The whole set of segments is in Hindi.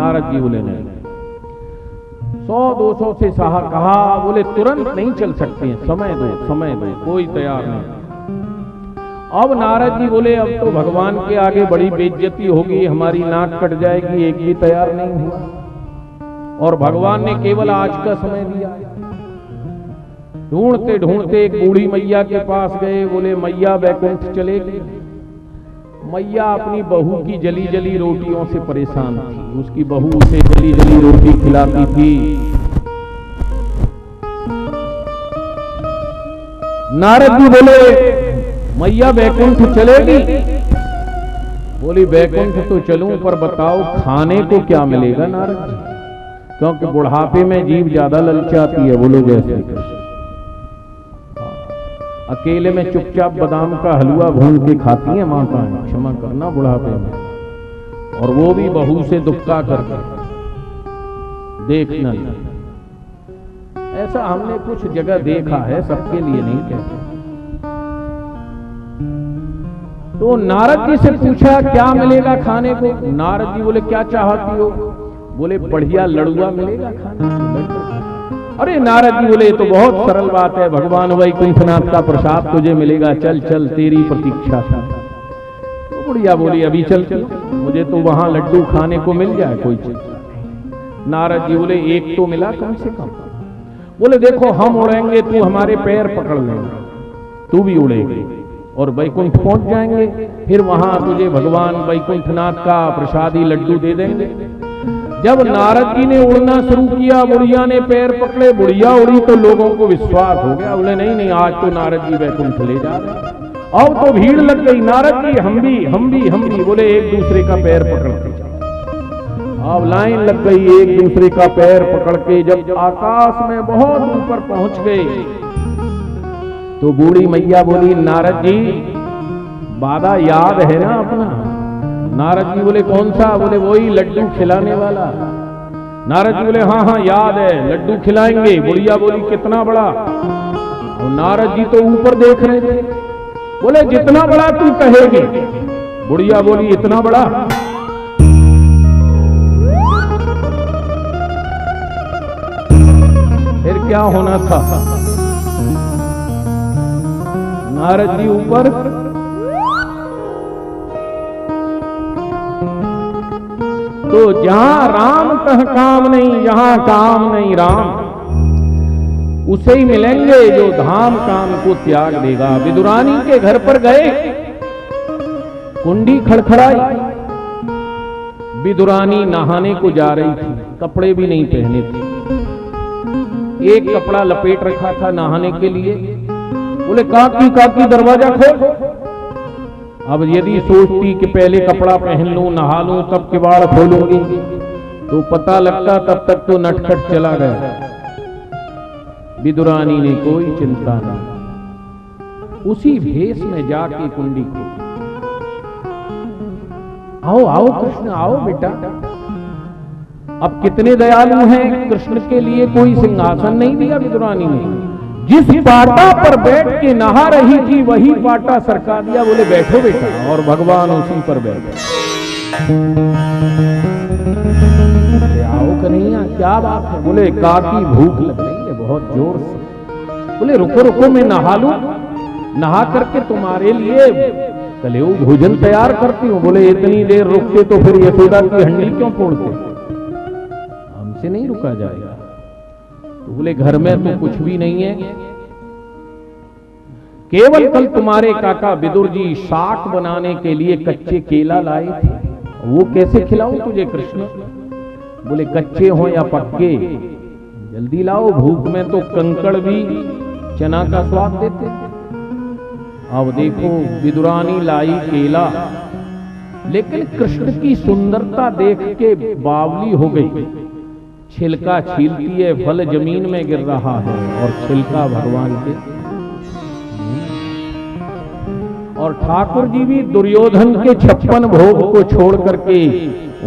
नारद जी बोले नहीं, 100-200 से कहा, बोले तुरंत नहीं चल सकते हैं, समय दो, कोई तैयार नहीं। अब नारद जी बोले अब तो भगवान के आगे बड़ी बेइज्जती होगी, हमारी नाक कट जाएगी, एक भी तैयार नहीं हुआ। और भगवान ने केवल आज का समय दिया। ढूंढते ढूंढते एक बूढ़ी मैया के पास गए, बोले मैया वैकुंठ चलेगी। मैया अपनी बहू की जली जली रोटियों से परेशान थी, उसकी बहू उसे जली जली रोटी खिलाती थी। नारद जी बोले मैया वैकुंठ चलेगी? बोली वैकुंठ तो चलूं, पर बताओ खाने को क्या मिलेगा नारद जी, क्योंकि बुढ़ापे में जीव ज्यादा ललचाती है। बोलो जय श्री कृष्ण। अकेले में चुपचाप बादाम का हलवा भून के खाती है माताएं, क्षमा करना, बुढ़ापे में, और वो भी बहू से दुक्का करके। देखना ऐसा हमने कुछ जगह देखा है, सबके लिए नहीं कहते। तो नारद जी से पूछा क्या मिलेगा खाने को? नारद जी बोले क्या चाहती हो? बोले बढ़िया लड़ुआ मिलेगा खाने को। अरे नारद जी बोले तो बहुत सरल बात है, भगवान वैकुंठनाथ का प्रसाद तुझे मिलेगा, चल चल तेरी प्रतीक्षा था। तो बुढ़िया बोली अभी चलती, मुझे तो वहां लड्डू खाने को मिल जाए कोई चीज। नारद जी बोले एक तो मिला कम से कम। बोले देखो हम उड़ेंगे, तू हमारे पैर पकड़ लेगा, तू भी उड़ेगी और वैकुंठ पहुंच जाएंगे, फिर वहां तुझे भगवान वैकुंठनाथ का प्रसादी लड्डू दे देंगे। जब नारद जी ने उड़ना शुरू किया, बुढ़िया ने पैर पकड़े, बुढ़िया उड़ी तो लोगों को विश्वास हो गया। बोले नहीं नहीं, आज तो नारद जी वैकुंठ ले जा रहे। अब तो भीड़ लग गई, नारद जी हम भी। बोले एक दूसरे का पैर पकड़ते जाओ। अब लाइन लग गई, एक दूसरे का पैर पकड़ के जब आकाश में बहुत ऊपर पहुंच गए तो बूढ़ी मैया बोली नारद जी वादा याद है ना अपना? नारद जी बोले कौन सा? बोले वही लड्डू खिलाने वाला। नारद जी बोले हाँ याद है, लड्डू खिलाएंगे। बुढ़िया बोली कितना बड़ा? और नारद जी तो ऊपर देख रहे थे। बोले जितना बड़ा तू कहेगी। बुढ़िया बोली इतना बड़ा? फिर क्या होना था? नारद जी ऊपर, तो जहां राम कह काम नहीं, जहां काम नहीं राम, उसे ही मिलेंगे जो धाम काम को त्याग देगा। विदुरानी के घर पर गए, कुंडी खड़खड़ाई। विदुरानी नहाने को जा रही थी, कपड़े भी नहीं पहने थे, एक कपड़ा लपेट रखा था नहाने के लिए। बोले काकी दरवाजा खोल। अब यदि सोचती कि पहले कपड़ा पहन लूं, नहा लूं, तब किवाड़ खोलूंगी, तो पता लगता तब तक तो नटखट चला गया। विदुरानी ने कोई चिंता नहीं, उसी भेष में जाके कुंडी को, आओ आओ कृष्ण आओ बेटा। अब कितने दयालु हैं, कृष्ण के लिए कोई सिंहासन नहीं दिया विदुरानी ने। जिस पाटा पर बैठ के नहा रही थी वही पाटा सरका दिया। बोले बैठो बेटा, और भगवान उसी पर बैठे। आओ कन्हैया क्या बात है? बोले काकी भूख लग रही है बहुत जोर से। बोले रुको रुको मैं नहा लूं, नहा करके तुम्हारे लिए कलेऊ भोजन तैयार करती हूँ। बोले इतनी देर रुकते तो फिर यशोदा की हंडी क्यों फोड़ते? हमसे नहीं रुका जाएगा। तो बोले घर में तो कुछ भी नहीं है, केवल कल तुम्हारे काका विदुर जी शाक बनाने के लिए कच्चे केला लाए थे, वो कैसे खिलाऊं तुझे कृष्ण? बोले कच्चे हो या पक्के, जल्दी लाओ, भूख में तो कंकड़ भी चना का स्वाद देते। अब देखो विदुरानी लाई केला, लेकिन कृष्ण की सुंदरता देख के बावली हो गई। छिलका छीलती है, फल जमीन में गिर रहा है और छिलका भगवान के। और ठाकुर जी भी दुर्योधन के 56 भोग को छोड़ करके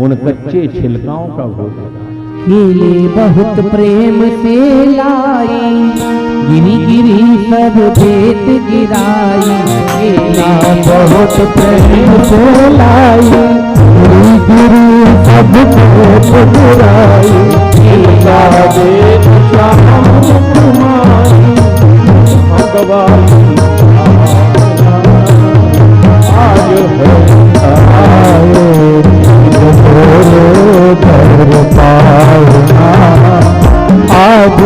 उन कच्चे छिलकाओं का भोग केले बहुत प्रेम से लाई, गिरी गिरी सब भेंट गिराई। केला बहुत प्रेम से लाई, गिरी गिरी सब भेंट गिराई, जिनका देश श्याम कुमारी, भगवान आज है आए घर पाना, आज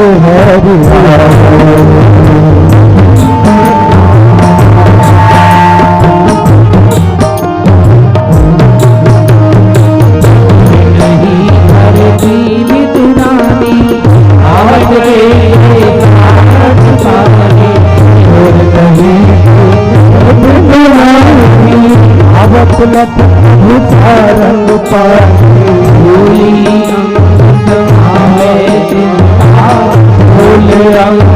हरि रंग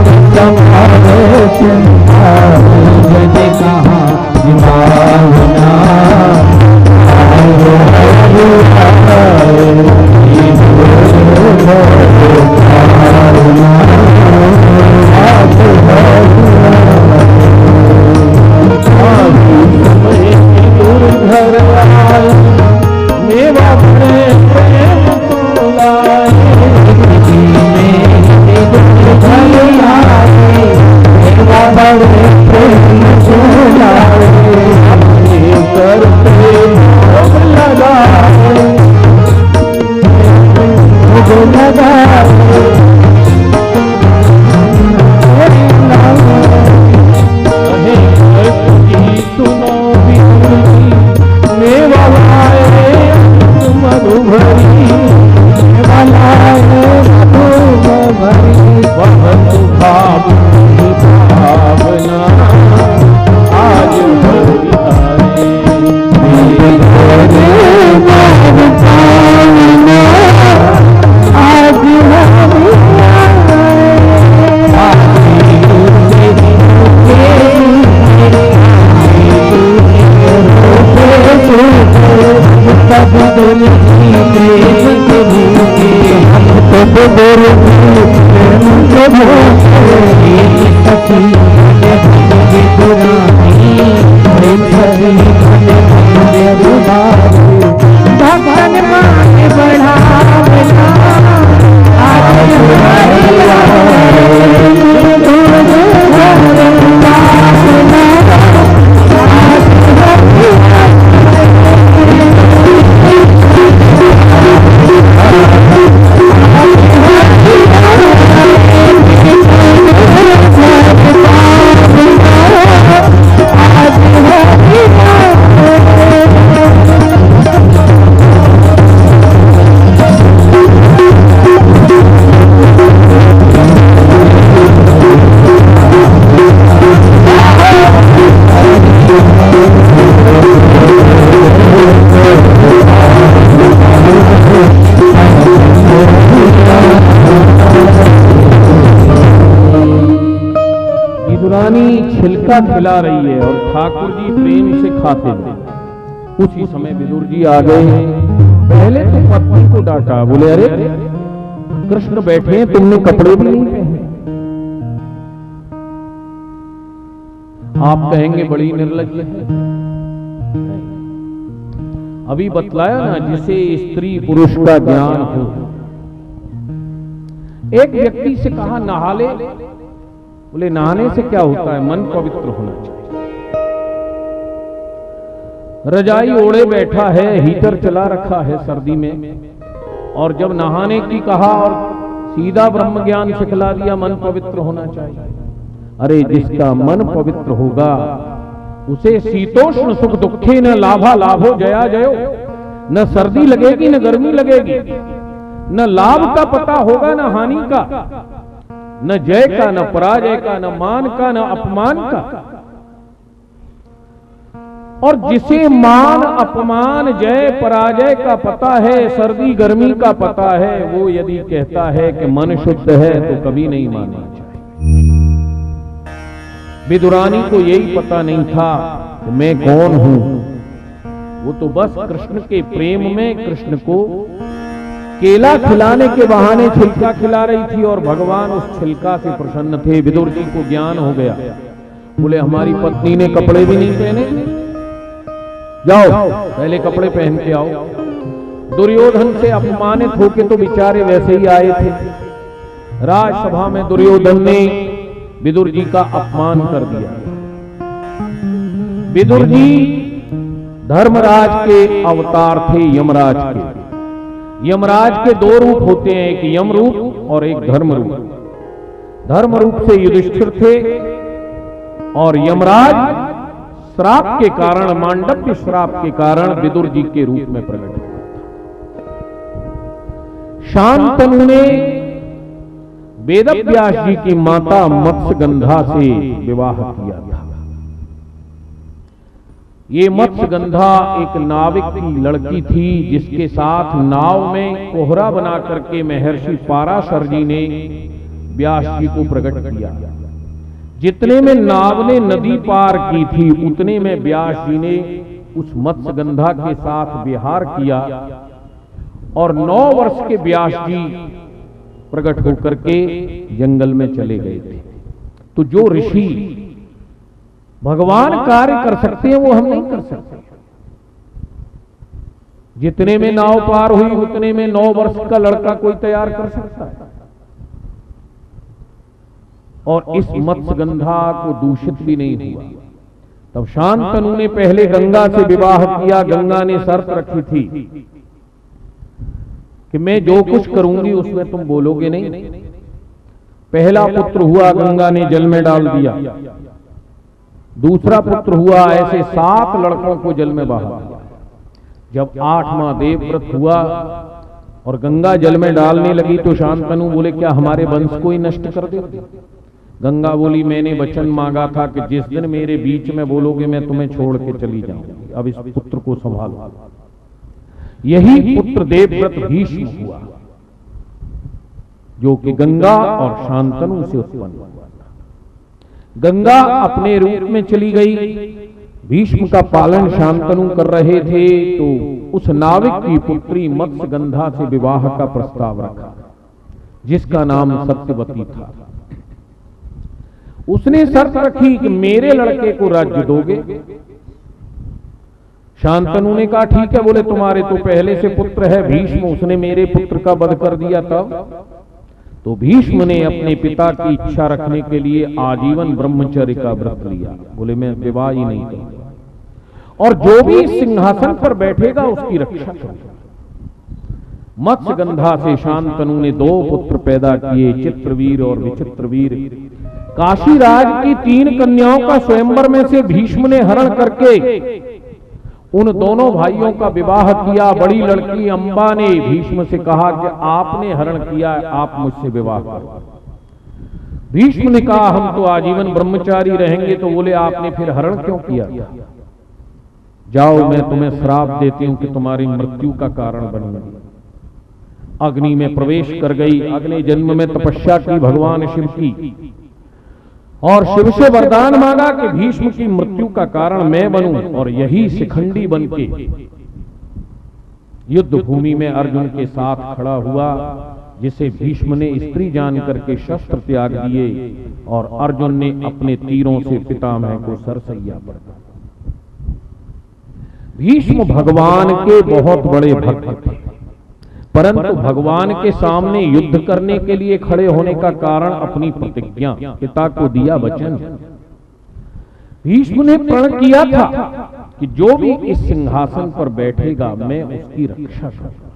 छिलका खिला रही है और ठाकुर जी प्रेम से खाते थे। उसी समय विदुर जी आ गए। पहले तो पत्नी को डांटा, बोले अरे कृष्ण बैठे हैं, तुमने कपड़े भी नहीं पहने। आप कहेंगे बड़ी निर्लज्ज है। अभी बतलाया ना, जिसे स्त्री पुरुष का ज्ञान हो। एक व्यक्ति से कहा नहा ले, बोले नहाने से क्या होता है, मन पवित्र होना चाहिए। रजाई ओढ़े बैठा है, हीटर चला रखा है सर्दी में, और जब नहाने की कहा और सीधा ब्रह्म ज्ञान सिखला दिया, मन पवित्र होना चाहिए। अरे जिसका मन पवित्र होगा उसे शीतोष्ण सुख दुखे न लाभा लाभो जया जयो, न सर्दी लगेगी न गर्मी लगेगी, न लाभ का पता होगा न हानि का, न जय का न पराजय का, न मान का न अपमान का। और जिसे मान अपमान जय पराजय का पता है, सर्दी गर्मी का पता है, वो यदि कहता है कि मन शुद्ध है तो कभी नहीं मानना चाहिए। विदुरानी को यही पता नहीं था कि मैं कौन हूं। वो तो बस कृष्ण के प्रेम में कृष्ण को केला खिलाने के बहाने छिलका खिला रही थी, और भगवान उस छिलका से प्रसन्न थे। विदुर जी को ज्ञान हो गया। बोले हमारी पत्नी ने कपड़े भी नहीं पहने, जाओ पहले कपड़े पहन के आओ। दुर्योधन से अपमानित होके तो बेचारे वैसे ही आए थे। राजसभा में दुर्योधन ने विदुर जी का अपमान कर दिया। विदुर जी धर्मराज के अवतार थे, यमराज के। यमराज के दो रूप होते हैं, एक यम रूप और एक धर्म रूप। धर्म रूप से युधिष्ठिर थे और यमराज श्राप के कारण, मांडव्य श्राप के कारण विदुर जी के रूप में प्रकट हुआ। शांतनु ने वेदव्यास जी की माता मत्स्यगंधा से विवाह किया था। ये मत्स्यगंधा एक नाविक की लड़की थी, जिसके साथ नाव में कोहरा बना करके महर्षि पाराशर जी ने व्यास जी को प्रकट किया। जितने में नाव ने नदी पार की थी, उतने में व्यास जी ने उस मत्स्यगंधा के साथ विहार किया और 9 वर्ष के व्यास जी प्रकट होकर के जंगल में चले गए थे। तो जो ऋषि भगवान कार्य कर सकते हैं वो हम नहीं कर सकते। जितने में नाव पार हुई उतने में 9 वर्ष का लड़का कोई तैयार कर सकता है। और इस मत्स्यगंधा को दूषित भी नहीं हुआ। तब शांतनु ने पहले गंगा से विवाह किया। गंगा ने शर्त रखी थी कि मैं जो कुछ करूंगी उसमें तुम बोलोगे नहीं। पहला पुत्र हुआ, गंगा ने जल में डाल दिया। दूसरा पुत्र हुआ, ऐसे 7 लड़कों को जल में बहा दिया। जब 8वां देवव्रत हुआ और गंगा जल में डालने लगी तो शांतनु बोले, क्या हमारे वंश को ही नष्ट कर दोगे? गंगा बोली, मैंने वचन मांगा था कि जिस दिन मेरे बीच में बोलोगे मैं तुम्हें छोड़ के चली जाऊंगी। अब इस पुत्र को संभालो। यही पुत्र देवव्रत भीष्म हुआ, जो कि गंगा और शांतनु से उत्पन्न हुआ। गंगा अपने रूप में चली गई। भीष्म का पालन शांतनु कर रहे थे तो उस नाविक की पुत्री मत्स्यगंधा से विवाह का प्रस्ताव रखा, जिसका नाम सत्यवती था। उसने शर्त रखी कि मेरे लड़के को राज्य दोगे। शांतनु ने कहा ठीक है। बोले, तुम्हारे तो पहले से पुत्र है भीष्म, उसने मेरे पुत्र का वध कर दिया। तब तो भीष्म ने अपने पिता की इच्छा रखने के लिए आजीवन ब्रह्मचर्य का व्रत लिया। बोले, मैं विवाह ही नहीं करूंगा और जो भी सिंहासन पर बैठेगा उसकी रक्षा करूंगा। मत्स्यगंधा से शांतनु ने 2 पुत्र पैदा किए, चित्रवीर और विचित्रवीर। काशीराज की 3 कन्याओं का स्वयंवर में से भीष्म ने हरण करके उन दोनों भाइयों का विवाह किया। बड़ी लड़की अंबा ने भीष्म से कहा कि आपने हरण किया, आप मुझसे विवाह करो। भीष्म ने कहा हम तो आजीवन ब्रह्मचारी रहेंगे। तो बोले, आपने फिर हरण क्यों किया? जाओ, मैं तुम्हें श्राप देती हूं कि तुम्हारी मृत्यु का कारण बनूंगी। अग्नि में प्रवेश कर गई। अगले जन्म में तपस्या की भगवान शिव की और शिव से वरदान मांगा कि भीष्म की मृत्यु का कारण मैं बनूं। और यही शिखंडी बनके युद्ध भूमि में अर्जुन के साथ खड़ा हुआ, जिसे भीष्म ने स्त्री जान करके शस्त्र त्याग दिए और अर्जुन ने अपने तीरों से पितामह को सरसैया पर। भीष्म भगवान के बहुत बड़े भक्त थे, परंतु भगवान के सामने युद्ध करने के लिए खड़े होने का कारण अपनी प्रतिज्ञा, पिता को दिया वचन। भीष्म ने प्रण किया था कि जो भी इस सिंहासन पर बैठेगा मैं उसकी रक्षा करूंगा।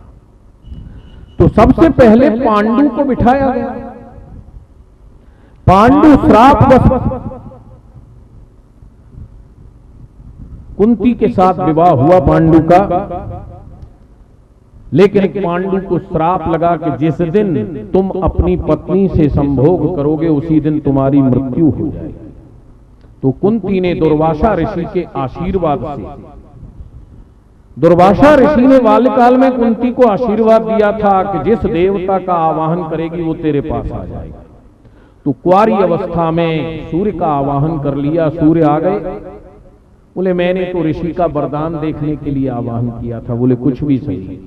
तो सबसे पहले पांडु को बिठाया गया। पांडु श्रापवश कुंती के साथ विवाह हुआ पांडु का, लेकिन पांडु को श्राप लगा कि जिस दिन तुम अपनी पत्नी से संभोग करोगे उसी दिन तुम्हारी मृत्यु हो जाएगी। तो कुंती ने दुर्वासा ऋषि के आशीर्वाद से, दुर्वासा ऋषि ने बाल्यकाल में कुंती को आशीर्वाद दिया था कि जिस देवता का आवाहन करेगी वो तेरे पास आ जाएगा। तो कुंवारी अवस्था में सूर्य का आवाहन कर लिया। सूर्य आ गए। बोले, मैंने तो ऋषि का वरदान देखने के लिए आवाहन किया था। बोले, कुछ भी सही।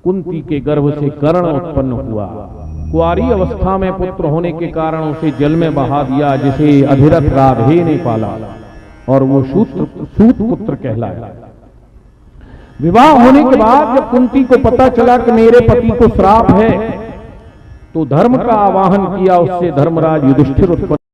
कुंती के गर्भ से कर्ण उत्पन्न हुआ। कुंवारी अवस्था में पुत्र होने के कारण उसे जल में बहा दिया, जिसे अधिरथ राधे ने पाला और वो सूत पुत्र कहलाया। विवाह होने के बाद जब कुंती को पता चला कि मेरे पति को श्राप है, तो धर्म का आवाहन किया, उससे धर्मराज युधिष्ठिर उत्पन्न